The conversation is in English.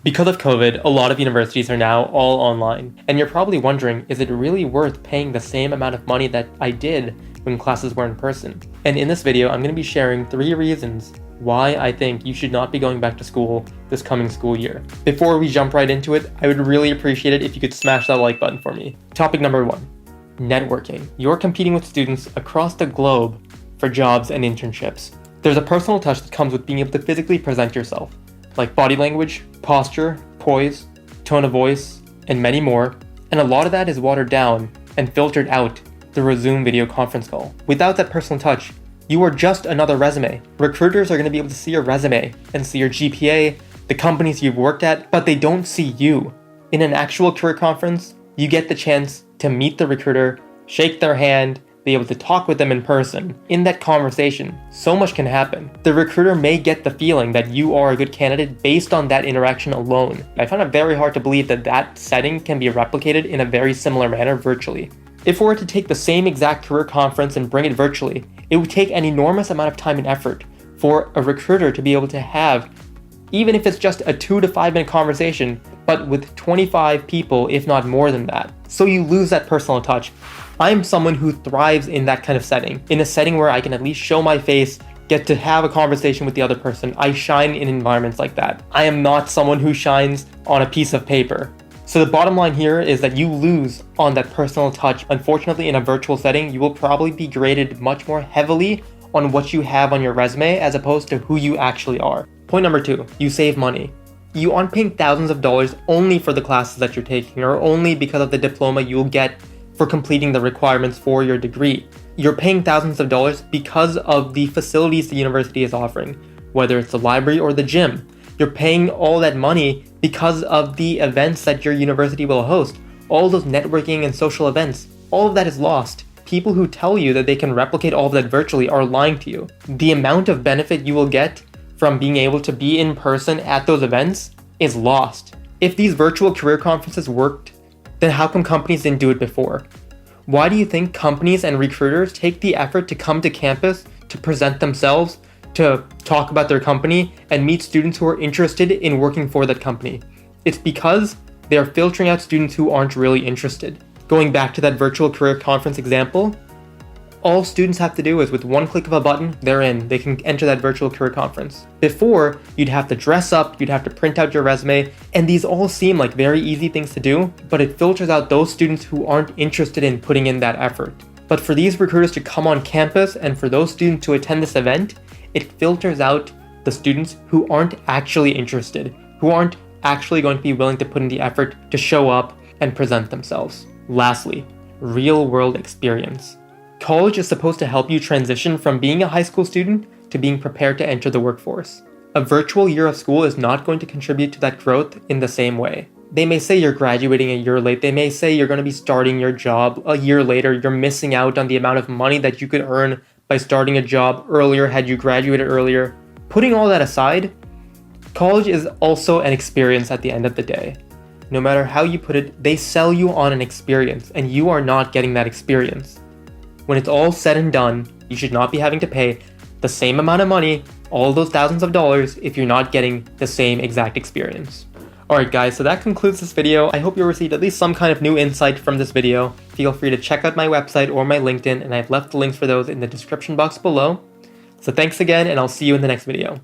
Because of COVID, a lot of universities are now all online, and you're probably wondering, is it really worth paying the same amount of money that I did when classes were in person? And in this video, I'm going to be sharing 3 reasons why I think you should not be going back to school this coming school year. Before we jump right into it, I would really appreciate it if you could smash that like button for me. Topic number 1, networking. You're competing with students across the globe for jobs and internships. There's a personal touch that comes with being able to physically present yourself, like body language, posture, poise, tone of voice, and many more, and a lot of that is watered down and filtered out through a Zoom video conference call. Without that personal touch, you are just another resume. Recruiters are going to be able to see your resume and see your GPA, the companies you've worked at, but they don't see you. In an actual career conference, you get the chance to meet the recruiter, shake their hand, be able to talk with them in person. In that conversation, so much can happen. The recruiter may get the feeling that you are a good candidate based on that interaction alone. I find it very hard to believe that that setting can be replicated in a very similar manner virtually. If we were to take the same exact career conference and bring it virtually, it would take an enormous amount of time and effort for a recruiter to be able to have, even if it's just a 2 to 5 minute conversation, but with 25 people, if not more than that. So you lose that personal touch. I'm someone who thrives in that kind of setting, in a setting where I can at least show my face, get to have a conversation with the other person. I shine in environments like that. I am not someone who shines on a piece of paper. So the bottom line here is that you lose on that personal touch. Unfortunately, in a virtual setting, you will probably be graded much more heavily on what you have on your resume as opposed to who you actually are. Point number 2, you save money. You aren't paying thousands of dollars only for the classes that you're taking or only because of the diploma you'll get for completing the requirements for your degree. You're paying thousands of dollars because of the facilities the university is offering, whether it's the library or the gym. You're paying all that money because of the events that your university will host, all those networking and social events. All of that is lost. People who tell you that they can replicate all of that virtually are lying to you. The amount of benefit you will get from being able to be in person at those events is lost. If these virtual career conferences worked, then how come companies didn't do it before? Why do you think companies and recruiters take the effort to come to campus to present themselves, to talk about their company, and meet students who are interested in working for that company? It's because they're filtering out students who aren't really interested. Going back to that virtual career conference example, all students have to do is with one click of a button, they're in. They can enter that virtual career conference. Before, you'd have to dress up, you'd have to print out your resume, and these all seem like very easy things to do, but it filters out those students who aren't interested in putting in that effort. But for these recruiters to come on campus and for those students to attend this event, it filters out the students who aren't actually interested, who aren't actually going to be willing to put in the effort to show up and present themselves. Lastly, real-world experience. College is supposed to help you transition from being a high school student to being prepared to enter the workforce. A virtual year of school is not going to contribute to that growth in the same way. They may say you're graduating a year late. They may say you're going to be starting your job a year later. You're missing out on the amount of money that you could earn by starting a job earlier had you graduated earlier. Putting all that aside, college is also an experience at the end of the day. No matter how you put it, they sell you on an experience, and you are not getting that experience. When it's all said and done, you should not be having to pay the same amount of money, all those thousands of dollars, if you're not getting the same exact experience. Alright guys, so that concludes this video. I hope you received at least some kind of new insight from this video. Feel free to check out my website or my LinkedIn, and I've left the links for those in the description box below. So thanks again, and I'll see you in the next video.